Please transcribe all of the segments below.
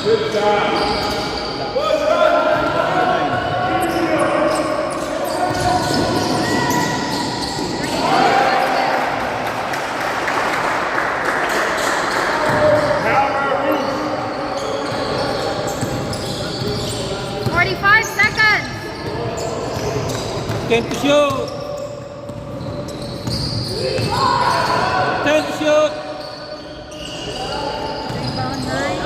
Good job. 45 seconds. 10 to shoot. 10 to shoot. Rebound 9.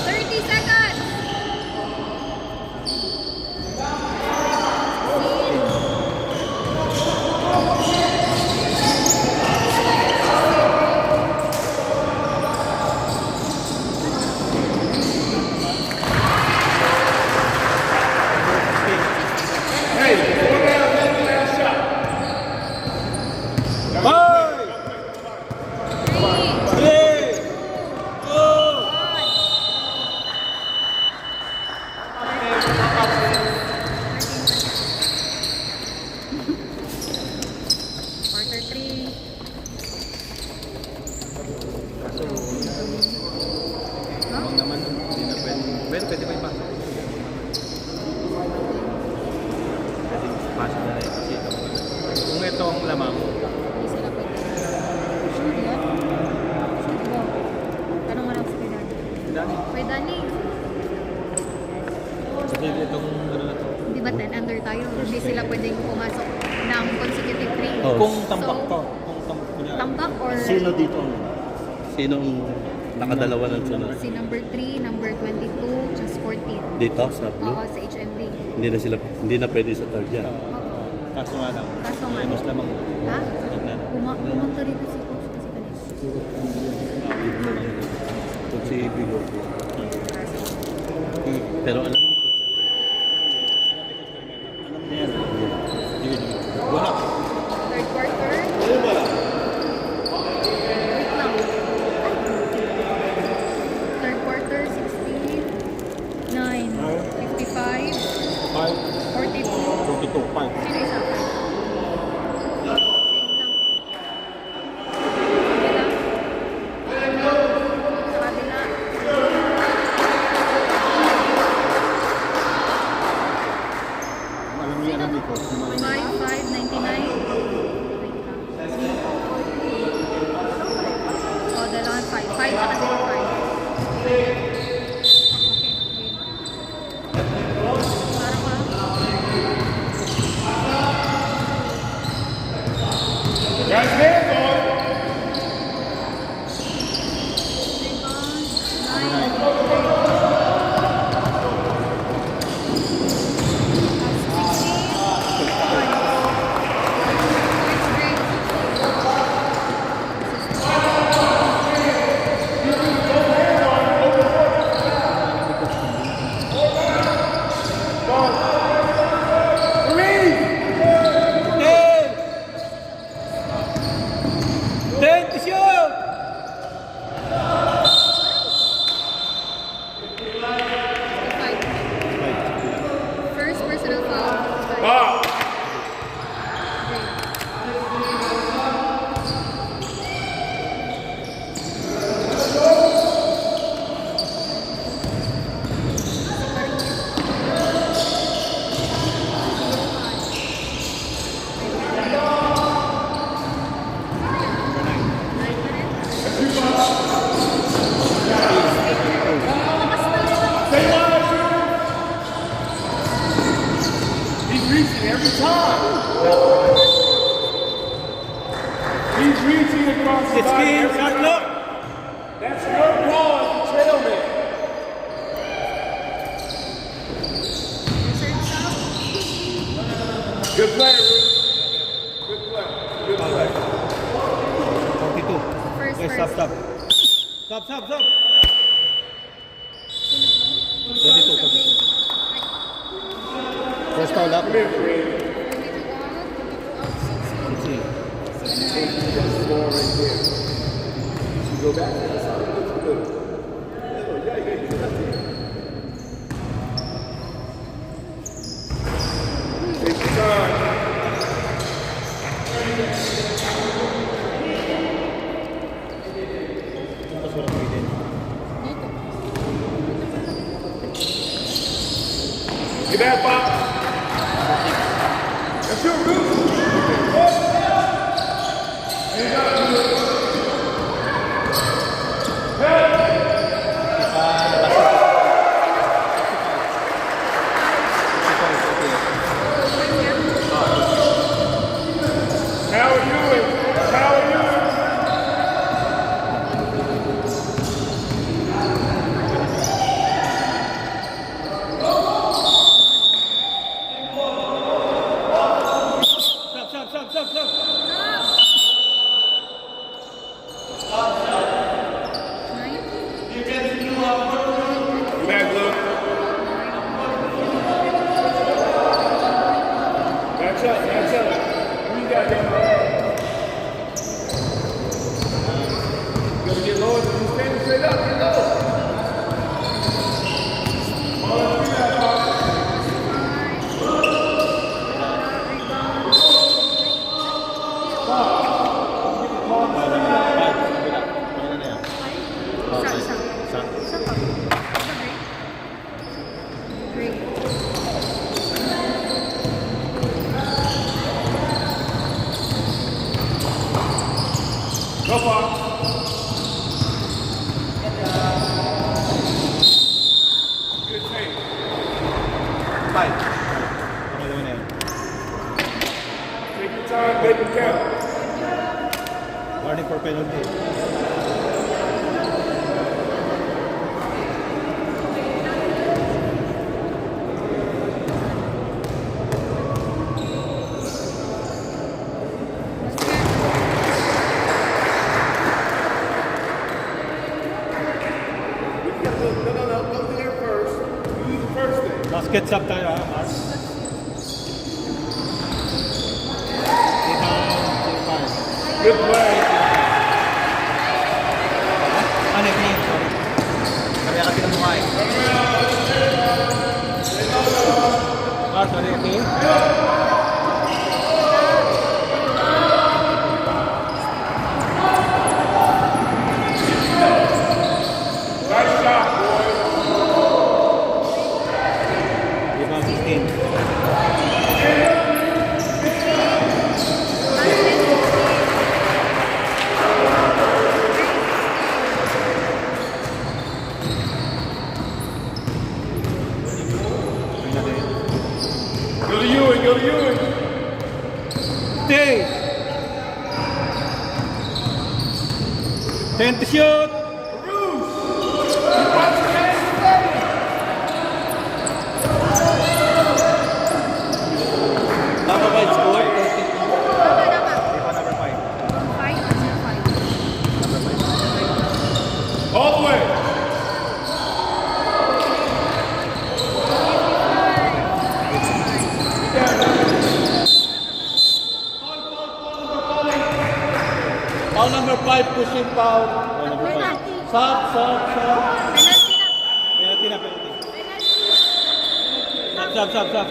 30 seconds. Pwede pa ipasok. Pasok na rin kasi kung ito ang lamang. Hindi sila pwede. Sure yan? Sure ba? Tanong nga lang sa kay Dani. Dani. Kay Dani. Kasi itong ano na to. Di ba 10 under tayo? Hindi sila pwedeng pumasok ng consecutive 3. Oh. Kung tambak to. Kung Tambak or... Sino dito? Sinong nakadalawa ng sunod? Si number 3, number 22, just 14. Dito sa blue? Oo, sa HMD. Hindi na pwede sa third yan. kaso nga lang. Kaso nga. Mas lamang. Ha? Tignan. Pumunta rito si Coach kasi kanina. Kung si Bigo. Pero alam mo, alam niya yan. Wala. Third quarter. Wait lang. Third quarter, 16, 9, 55, 42. 42, 5. Sino isa? Same lang. Sa kabila. Alam niya alam ko. 5, 5, 99. Wait lang. Oh, dalawang 5. 5 na kasi 5. Okay, okay. Parang ba? Guys, hands on. First personal foul. Wow. He's reaching every time. He's reaching across the body every time. That's your call as the trailman. Good play, Ruth. Good play. Good play. 42. First, Okay, first. stop. Stop, stop, stop. 22. First foul up. Come here, Fred. See. You got the ball right there. You go back to the side. Good. Yeah, you got to Get that box. That's your root. How are you? How are you? Back look. Match up, match up. We got them. You gotta get lower. You stand straight up, get low. Go Fox. Good take. 5. Okay naman na yan. Take your time, make it count. Warning for penalty. No, go there first. You do the first thing. Basket sub tayo ha, Mars. 5. Good play. Ano yung team? Sorry. Kaya ka pinamukha eh. Mars, sorry, okay? Nice shot, boy. Rebound 16. Go to Ewing, go to Ewing. Stay! 10 to shoot! Number 5 score, 13. Rebound number 5. All the way. Foul number 5, pushing foul. Foul number 5. Stop. Penalty na, penalty. Stop.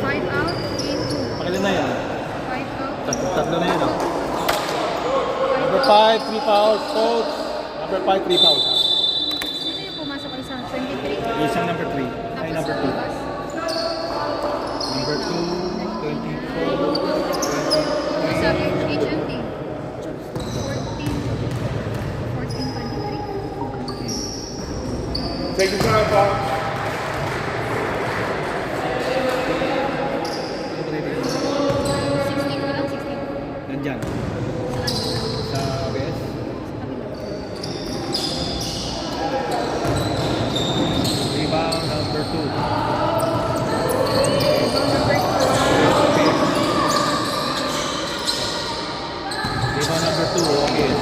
5 out, game 2. Pakilan na yan. 5 out. Tatlo na yan. Oh. Number 5, 3 fouls. Coach. Number 5, 3 fouls. Sino yung pumasok ko isang 23? Isang number 3. Ay, Tapos number 2. lumabas. Number 2, 24. Sabi, HMT. 14, 23. Take your time, Fox. 16 ko lang, 16. Nandyan. Sa ABS. Rebound number 2. Rebound number 2, ABS.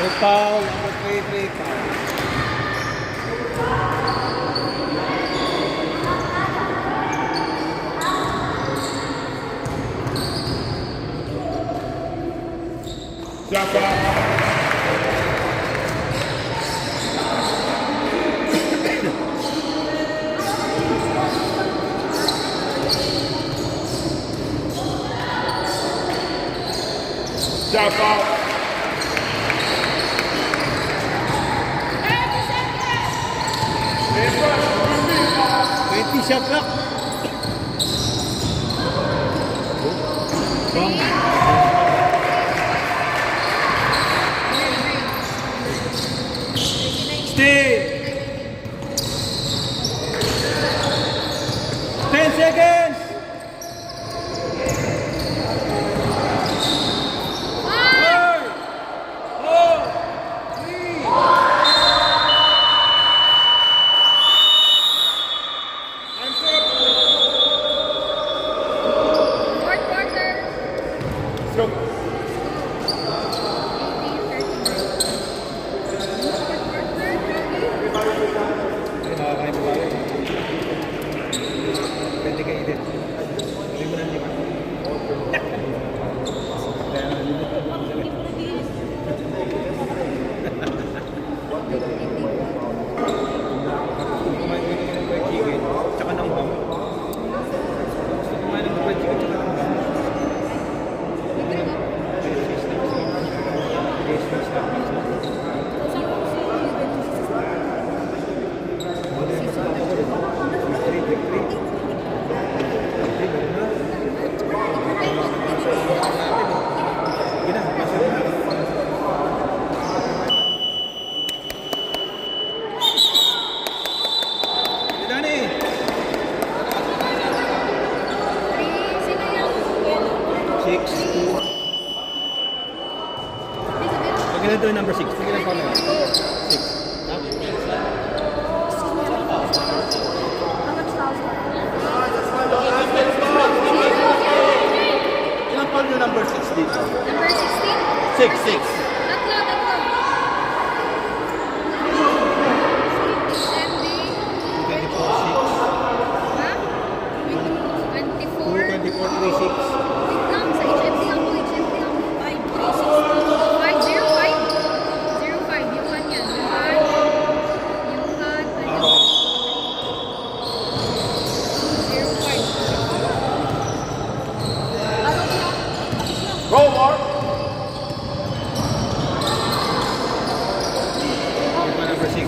Third foul, number 3 foul. Shot clock. Shot clock. 20 shot clock. Stay. 10 seconds. 5, 4, 3. Time's up. Fourth quarter. Let's go. 18-39. Ay, nakakain mo ba? Pwede ka edit. Hindi mo na lima. Kung kumain ka ng fried chicken, tsaka ng bang. Gusto kumain ng fried chicken, tsaka ng bang. Dani! Sino yung 6-2. Pag ganito yung number 6, sige lang pa na. 6. Ilang pa yung number 6 dito? Number 16? 6. Tatlo. Sandy. 24-6. Ha? 24. 2-24-3-6. Wait lang, sa HMD ako. 505. Yuhan yan. Yuhan. 05. Go, Mark. Yung pa number 6.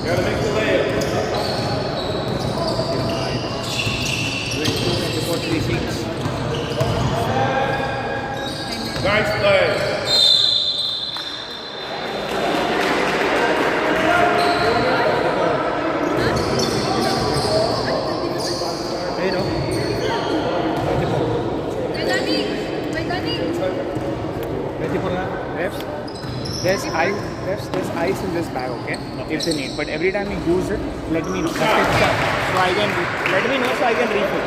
Gotta make the layup. 24-3-6. Nice play. Ayun o. 24 na. Refs, there's ice in this bag, okay? If you need, but every time you use it, let me know. So I can let me know so I can refill.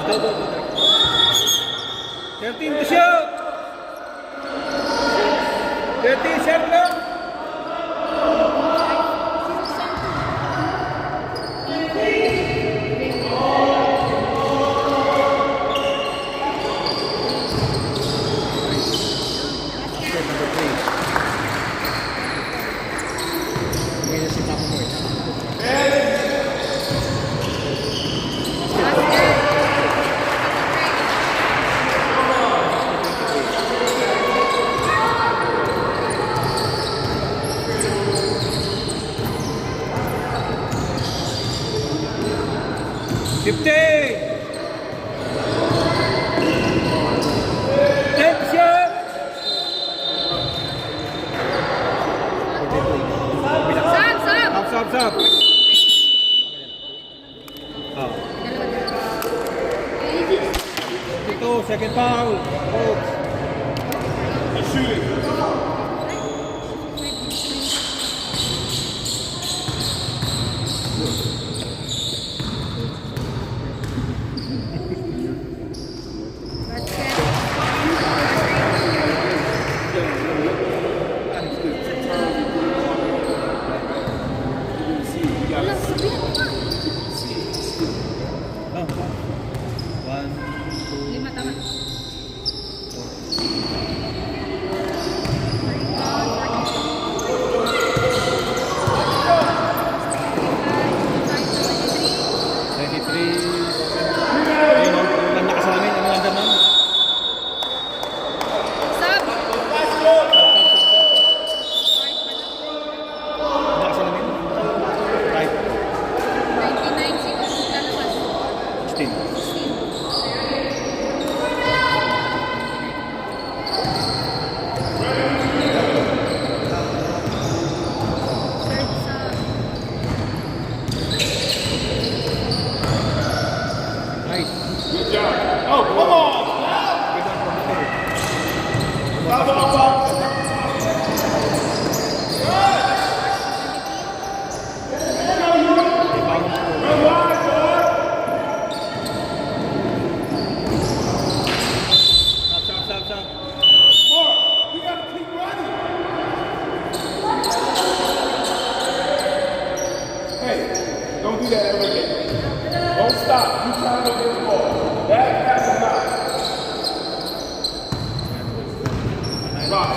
13 to shoot. 13 shot clock. Stop. Oh. Ito, second foul. Coach. Let's shoot it. Lima tama. Good job. Oh, come on. You gotta keep running. Hey, don't do that ever again. Don't stop. You trying to get the ball. That pass is not. Box.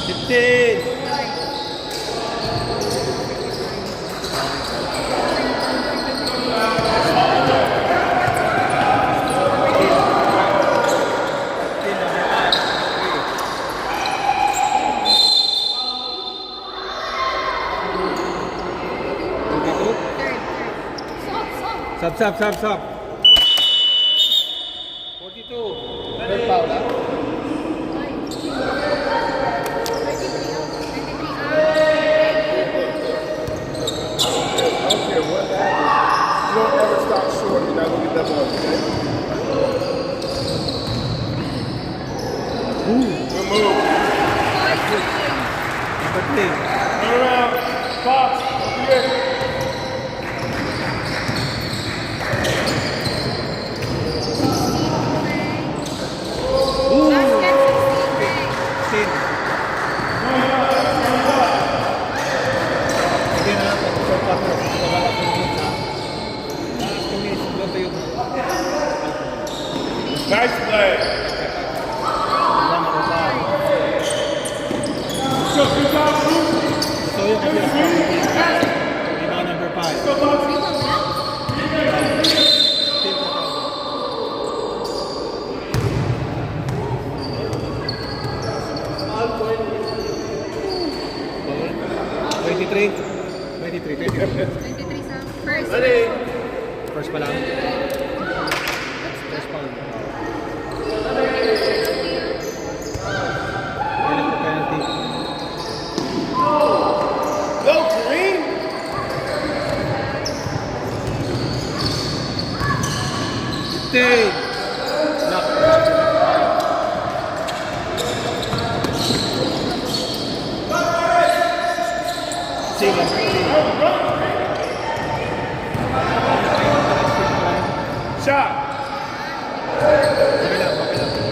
15. Sub. 42. Third foul, ha? I don't care what happens. You don't ever stop short. You're not gonna get that ball, okay? Good move. Number 3. Turn around. Fox. Don't forget. Nice play. Good job, Bruce. So yung number 5. Three. 23 sa first. First pa lang. First pa lang. Penalty. Go, Kareem. Take. Shot.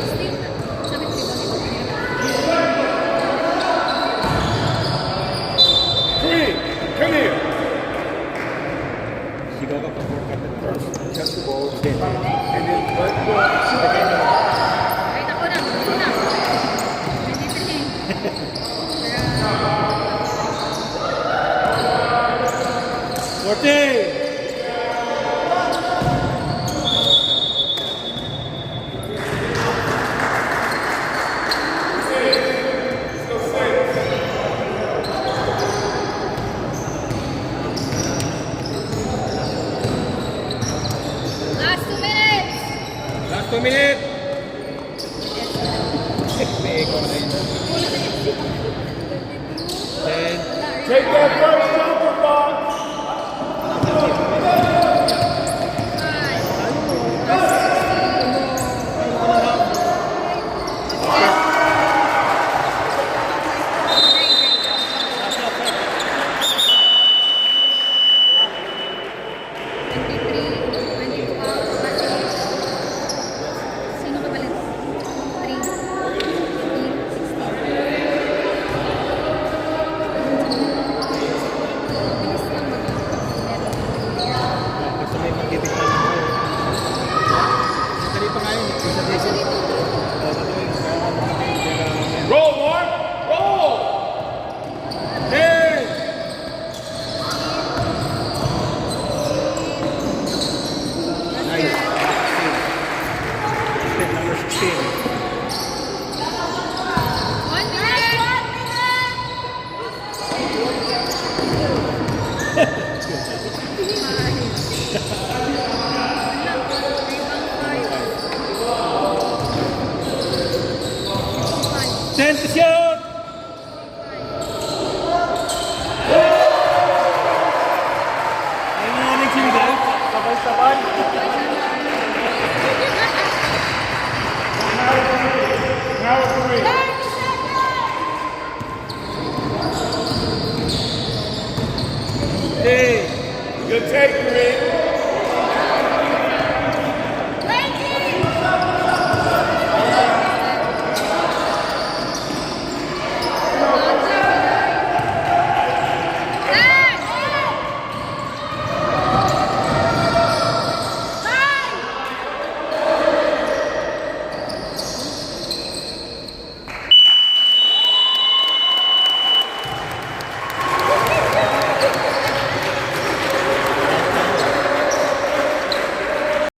Still, sabi ko, Green, come here. Sigaw ka pa. Catch the ball. And then let go. Wait, ako na. Ako na. Nandito na eh. 40. Last 2 minutes. Last 2 minutes. Then, Take that first jumper, Bob.